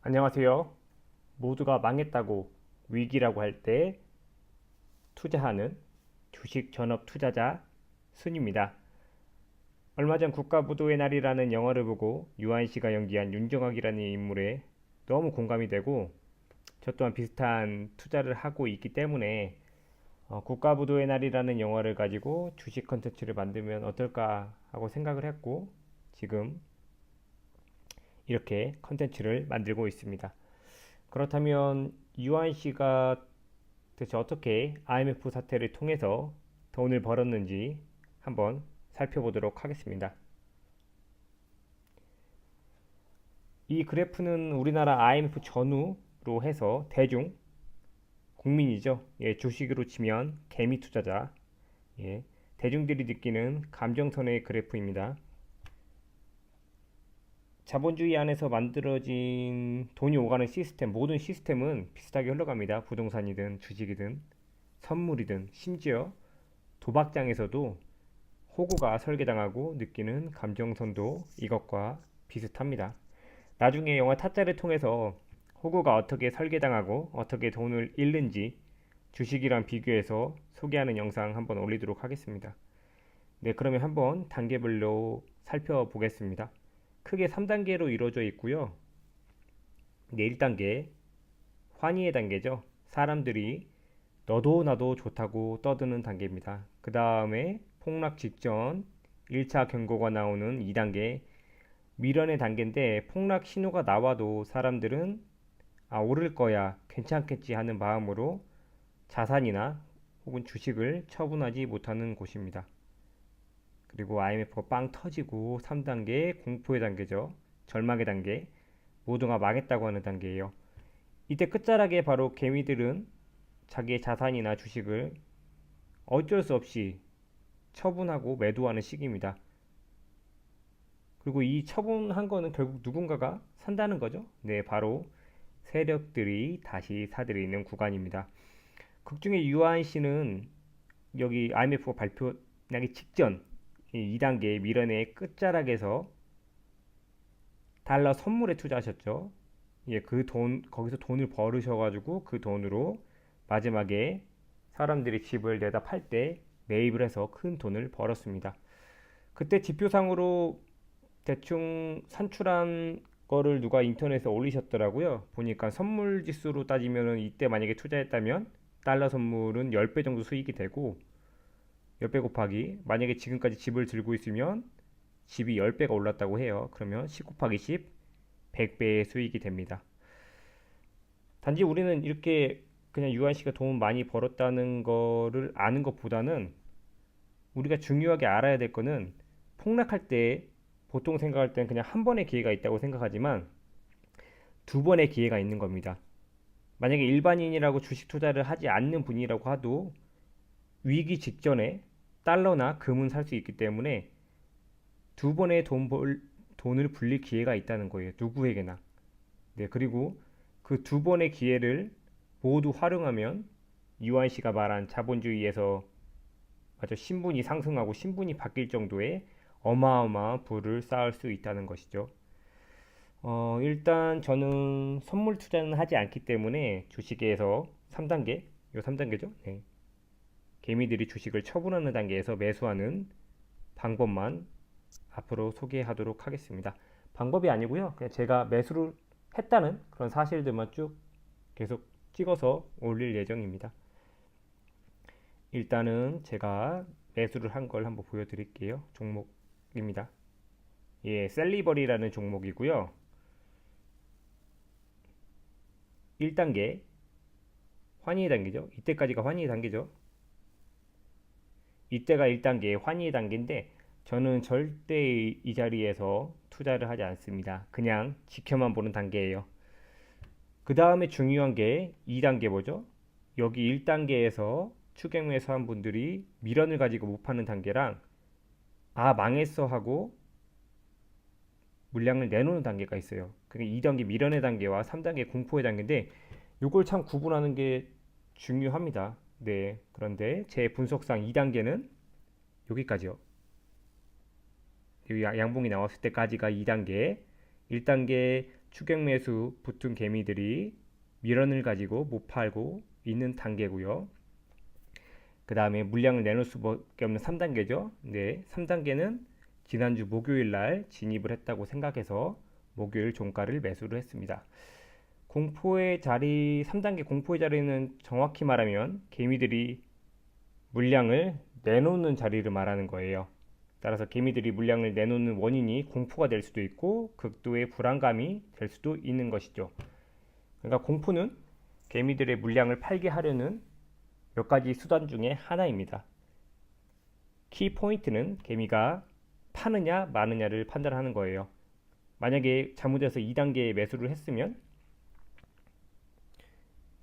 안녕하세요. 모두가 망했다고 위기라고 할 때 투자하는 주식 전업 투자자 순입니다. 얼마 전 국가부도의 날이라는 영화를 보고 유한 씨가 연기한 윤정학이라는 인물에 너무 공감이 되고 저 또한 비슷한 투자를 하고 있기 때문에 국가부도의 날이라는 영화를 가지고 주식 컨텐츠를 만들면 어떨까 하고 생각을 했고 지금 이렇게 컨텐츠를 만들고 있습니다. 그렇다면 유한 씨가 대체 어떻게 IMF 사태를 통해서 돈을 벌었는지 한번 살펴보도록 하겠습니다. 이 그래프는 우리나라 IMF 전후로 해서 대중, 국민이죠. 예, 주식으로 치면 개미 투자자, 예, 대중들이 느끼는 감정선의 그래프입니다. 자본주의 안에서 만들어진 돈이 오가는 시스템, 모든 시스템은 비슷하게 흘러갑니다. 부동산이든 주식이든 선물이든 심지어 도박장에서도 호구가 설계당하고 느끼는 감정선도 이것과 비슷합니다. 나중에 영화 타짜를 통해서 호구가 어떻게 설계당하고 어떻게 돈을 잃는지 주식이랑 비교해서 소개하는 영상 한번 올리도록 하겠습니다. 네, 그러면 한번 단계별로 살펴보겠습니다. 크게 3단계로 이루어져 있고요. 네, 1단계 환희의 단계죠. 사람들이 너도 나도 좋다고 떠드는 단계입니다. 그 다음에 폭락 직전 1차 경고가 나오는 2단계 미련의 단계인데 폭락 신호가 나와도 사람들은 오를 거야 괜찮겠지 하는 마음으로 자산이나 혹은 주식을 처분하지 못하는 곳입니다. 그리고 IMF가 빵 터지고 3단계 공포의 단계죠. 절망의 단계 모두가 망했다고 하는 단계예요. 이때 끝자락에 바로 개미들은 자기의 자산이나 주식을 어쩔 수 없이 처분하고 매도하는 시기입니다. 그리고 이 처분한 거는 결국 누군가가 산다는 거죠. 네, 바로 세력들이 다시 사들이는 구간입니다. 극중의 유한 씨는 여기 IMF가 발표나기 직전 2단계 미련의 끝자락에서 달러 선물에 투자하셨죠. 예, 거기서 돈을 벌으셔가지고 그 돈으로 마지막에 사람들이 집을 내다 팔 때 매입을 해서 큰 돈을 벌었습니다. 그때 지표상으로 대충 산출한 거를 누가 인터넷에 올리셨더라고요. 보니까 선물 지수로 따지면 이때 만약에 투자했다면 달러 선물은 10배 정도 수익이 되고 10배 곱하기 만약에 지금까지 집을 들고 있으면 집이 10배가 올랐다고 해요. 그러면 10 곱하기 10 100배의 수익이 됩니다. 단지 우리는 이렇게 그냥 유한 씨가 돈 많이 벌었다는 거를 아는 것보다는 우리가 중요하게 알아야 될 거는 폭락할 때 보통 생각할 때는 그냥 한 번의 기회가 있다고 생각하지만 두 번의 기회가 있는 겁니다. 만약에 일반인이라고 주식 투자를 하지 않는 분이라고 해도 위기 직전에 달러나 금은 살 수 있기 때문에 두 번의 돈을 불릴 기회가 있다는 거예요. 누구에게나. 네, 그리고 그 두 번의 기회를 모두 활용하면 유한 씨가 말한 자본주의에서 아주 신분이 상승하고 신분이 바뀔 정도의 어마어마한 부를 쌓을 수 있다는 것이죠. 일단 저는 선물 투자는 하지 않기 때문에 주식에서 3단계, 요 3단계죠. 네. 개미들이 주식을 처분하는 단계에서 매수하는 방법만 앞으로 소개하도록 하겠습니다. 방법이 아니고요. 그냥 제가 매수를 했다는 그런 사실들만 쭉 계속 찍어서 올릴 예정입니다. 일단은 제가 매수를 한 걸 한번 보여드릴게요. 종목입니다. 예, 셀리버리라는 종목이고요. 1단계 환희의 단계죠. 이때까지가 환희의 단계죠. 이때가 1단계 환희의 단계인데 저는 절대 이 자리에서 투자를 하지 않습니다. 그냥 지켜만 보는 단계예요. 그 다음에 중요한 게 2단계 뭐죠? 여기 1단계에서 추경 매수한 분들이 미련을 가지고 못 파는 단계랑 망했어 하고 물량을 내놓는 단계가 있어요. 그게 2단계 미련의 단계와 3단계 공포의 단계인데 이걸 참 구분하는 게 중요합니다. 네, 그런데 제 분석상 2단계는 여기까지요. 양봉이 나왔을 때까지가 2단계, 1단계 추격 매수 붙은 개미들이 밀원을 가지고 못 팔고 있는 단계고요. 그 다음에 물량을 내놓을 수밖에 없는 3단계죠. 네, 3단계는 지난주 목요일 날 진입을 했다고 생각해서 목요일 종가를 매수를 했습니다. 공포의 자리, 3단계 공포의 자리는 정확히 말하면 개미들이 물량을 내놓는 자리를 말하는 거예요. 따라서 개미들이 물량을 내놓는 원인이 공포가 될 수도 있고 극도의 불안감이 될 수도 있는 것이죠. 그러니까 공포는 개미들의 물량을 팔게 하려는 몇 가지 수단 중에 하나입니다. 키 포인트는 개미가 파느냐 마느냐를 판단하는 거예요. 만약에 잘못해서 2단계에 매수를 했으면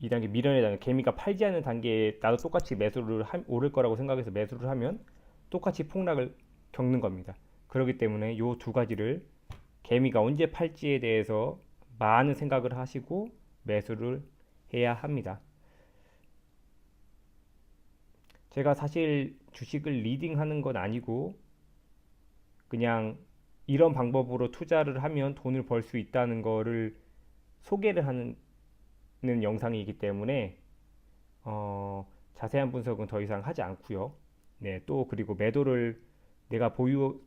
2단계 미련의 단계, 개미가 팔지 않는 단계에 나도 똑같이 매수를 오를 거라고 생각해서 매수를 하면 똑같이 폭락을 겪는 겁니다. 그렇기 때문에 이 두 가지를 개미가 언제 팔지에 대해서 많은 생각을 하시고 매수를 해야 합니다. 제가 사실 주식을 리딩하는 건 아니고 그냥 이런 방법으로 투자를 하면 돈을 벌 수 있다는 거를 소개를 하는 영상이기 때문에 자세한 분석은 더 이상 하지 않고요. 네, 또 그리고 내가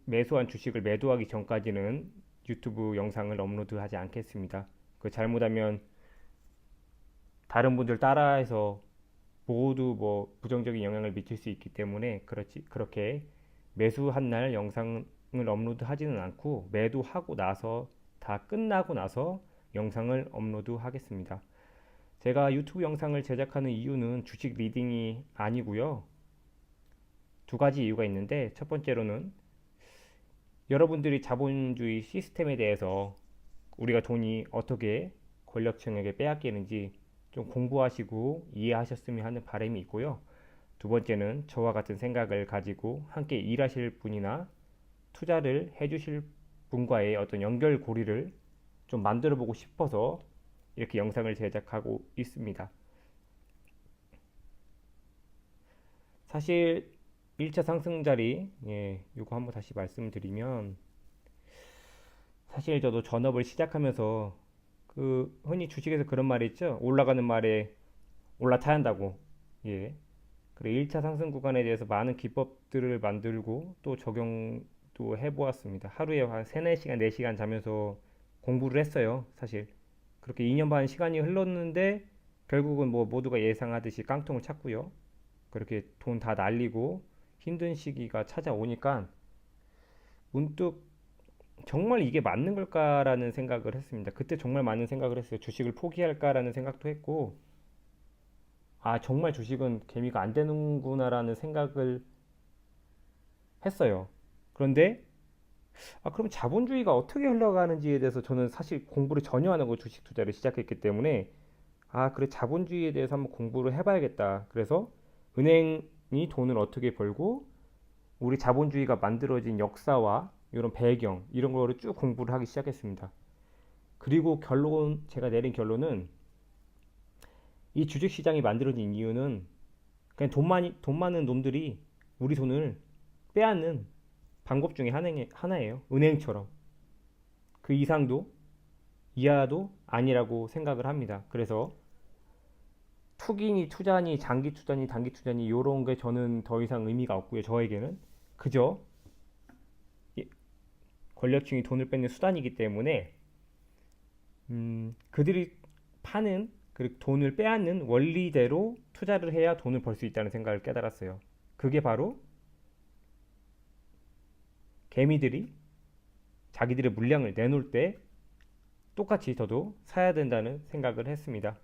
매수한 주식을 매도하기 전까지는 유튜브 영상을 업로드하지 않겠습니다. 그 잘못하면 다른 분들 따라해서 모두 뭐 부정적인 영향을 미칠 수 있기 때문에 그렇게 매수한 날 영상을 업로드하지는 않고 매도하고 나서 다 끝나고 나서 영상을 업로드하겠습니다. 제가 유튜브 영상을 제작하는 이유는 주식 리딩이 아니고요. 두 가지 이유가 있는데 첫 번째로는 여러분들이 자본주의 시스템에 대해서 우리가 돈이 어떻게 권력층에게 빼앗기는지 좀 공부하시고 이해하셨으면 하는 바람이 있고요. 두 번째는 저와 같은 생각을 가지고 함께 일하실 분이나 투자를 해주실 분과의 어떤 연결고리를 좀 만들어 보고 싶어서 이렇게 영상을 제작하고 있습니다. 사실 1차 상승자리, 이거 한번 다시 말씀드리면 사실 저도 전업을 시작하면서 흔히 주식에서 그런 말이 있죠. 올라가는 말에 올라타야 한다고. 예. 그래 1차 상승 구간에 대해서 많은 기법들을 만들고 또 적용도 해보았습니다. 하루에 한 3, 4시간, 4시간 자면서 공부를 했어요. 사실 그렇게 2년 반 시간이 흘렀는데 결국은 뭐 모두가 예상하듯이 깡통을 찼고요. 그렇게 돈 다 날리고 힘든 시기가 찾아오니까 문득 정말 이게 맞는 걸까라는 생각을 했습니다. 그때 정말 많은 생각을 했어요. 주식을 포기할까라는 생각도 했고, 아, 정말 주식은 개미가 안 되는구나라는 생각을 했어요. 그런데, 그럼 자본주의가 어떻게 흘러가는지에 대해서 저는 사실 공부를 전혀 안 하고 주식 투자를 시작했기 때문에, 그래, 자본주의에 대해서 한번 공부를 해봐야겠다. 그래서 은행이 돈을 어떻게 벌고, 우리 자본주의가 만들어진 역사와 이런 배경, 이런 거를 쭉 공부를 하기 시작했습니다. 그리고 제가 내린 결론은 이 주식시장이 만들어진 이유는 그냥 돈 많은 놈들이 우리 돈을 빼앗는 방법 중에 하나예요. 은행처럼. 그 이상도 이하도 아니라고 생각을 합니다. 그래서 투기니 투자니 장기 투자니 단기 투자니 이런 게 저는 더 이상 의미가 없고요. 저에게는 그저 권력층이 돈을 뺏는 수단이기 때문에 그들이 파는 그 돈을 빼앗는 원리대로 투자를 해야 돈을 벌 수 있다는 생각을 깨달았어요. 그게 바로 개미들이 자기들의 물량을 내놓을 때 똑같이 저도 사야 된다는 생각을 했습니다.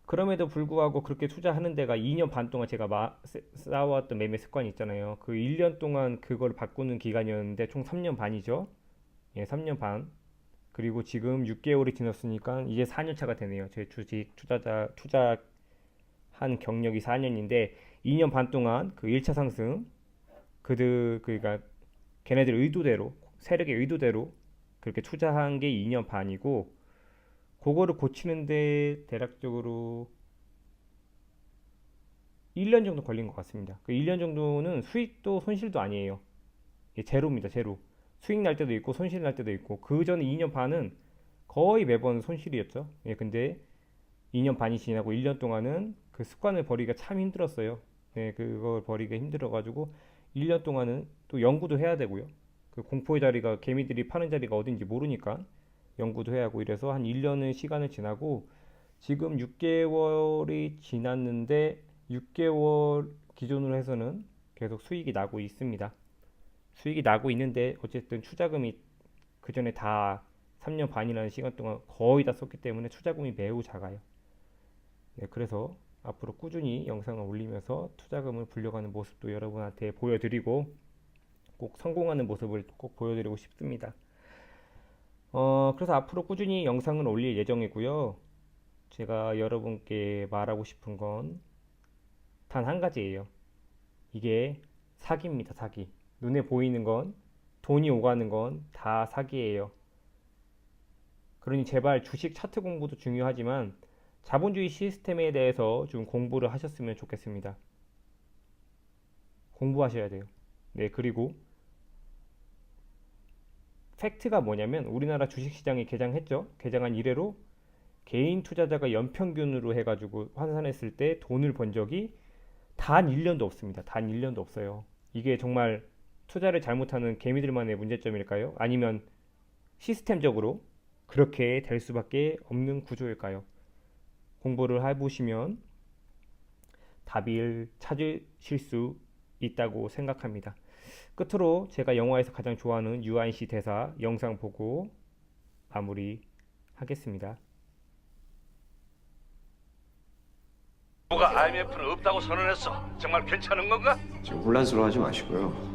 그럼에도 불구하고 그렇게 투자하는 데가 2년 반 동안 제가 쌓아왔던 매매 습관이 있잖아요. 그 1년 동안 그걸 바꾸는 기간이었는데 총 3년 반이죠. 예, 3년 반. 그리고 지금 6개월이 지났으니까 이제 4년 차가 되네요. 제 주식 투자한 경력이 4년인데 2년 반 동안 그 1차 상승 그러니까 걔네들 의도대로 세력의 의도대로 그렇게 투자한 게 2년 반이고 그거를 고치는데 대략적으로 1년 정도 걸린 것 같습니다. 그 1년 정도는 수익도 손실도 아니에요. 제로입니다, 제로. 수익 날 때도 있고 손실 날 때도 있고, 그 전 2년 반은 거의 매번 손실이었죠. 예, 근데 2년 반이 지나고 1년 동안은 그 습관을 버리기가 참 힘들었어요. 네, 그걸 버리기가 힘들어가지고 1년 동안은 또 연구도 해야 되고요. 그 공포의 자리가, 개미들이 파는 자리가 어딘지 모르니까 연구도 해야 하고, 이래서 한 1년의 시간을 지나고 지금 6개월이 지났는데 6개월 기준으로 해서는 계속 수익이 나고 있습니다. 수익이 나고 있는데 어쨌든 투자금이 그 전에 다 3년 반이라는 시간 동안 거의 다 썼기 때문에 투자금이 매우 작아요. 네, 그래서 앞으로 꾸준히 영상을 올리면서 투자금을 불려가는 모습도 여러분한테 보여드리고 꼭 성공하는 모습을 꼭 보여드리고 싶습니다. 그래서 앞으로 꾸준히 영상을 올릴 예정이고요. 제가 여러분께 말하고 싶은 건 단 한 가지예요. 이게 사기입니다, 사기. 눈에 보이는 건, 돈이 오가는 건 다 사기예요. 그러니 제발 주식 차트 공부도 중요하지만 자본주의 시스템에 대해서 좀 공부를 하셨으면 좋겠습니다. 공부하셔야 돼요. 네, 그리고 팩트가 뭐냐면 우리나라 주식시장이 개장했죠. 개장한 이래로 개인 투자자가 연평균으로 해가지고 환산했을 때 돈을 번 적이 단 1년도 없습니다. 단 1년도 없어요. 이게 정말 투자를 잘못하는 개미들만의 문제점일까요? 아니면 시스템적으로 그렇게 될 수밖에 없는 구조일까요? 공부를 해보시면 답을 찾으실 수 있다고 생각합니다. 끝으로 제가 영화에서 가장 좋아하는 유한시 대사 영상 보고 마무리하겠습니다. 누가 IMF는 없다고 선언했어. 정말 괜찮은 건가? 지금 혼란스러워하지 마시고요.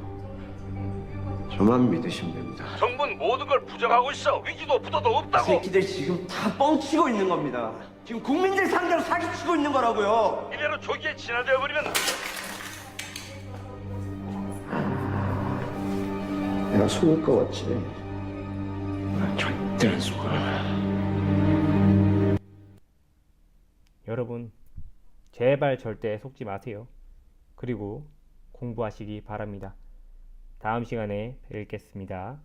저만 믿으시면 됩니다. 정부는 모든 걸 부정하고 있어. 위기도 부도도 이 없다고. 새끼들 지금 다 뻥치고 있는 겁니다. 지금 국민들 상대로 사기치고 있는 거라고요. 이대로 조기에 진화되어 버리면 내가 속을 거 같지? 나 절대 안 속아. 여러분, 제발 절대 속지 마세요. 그리고 공부하시기 바랍니다. 다음 시간에 뵙겠습니다.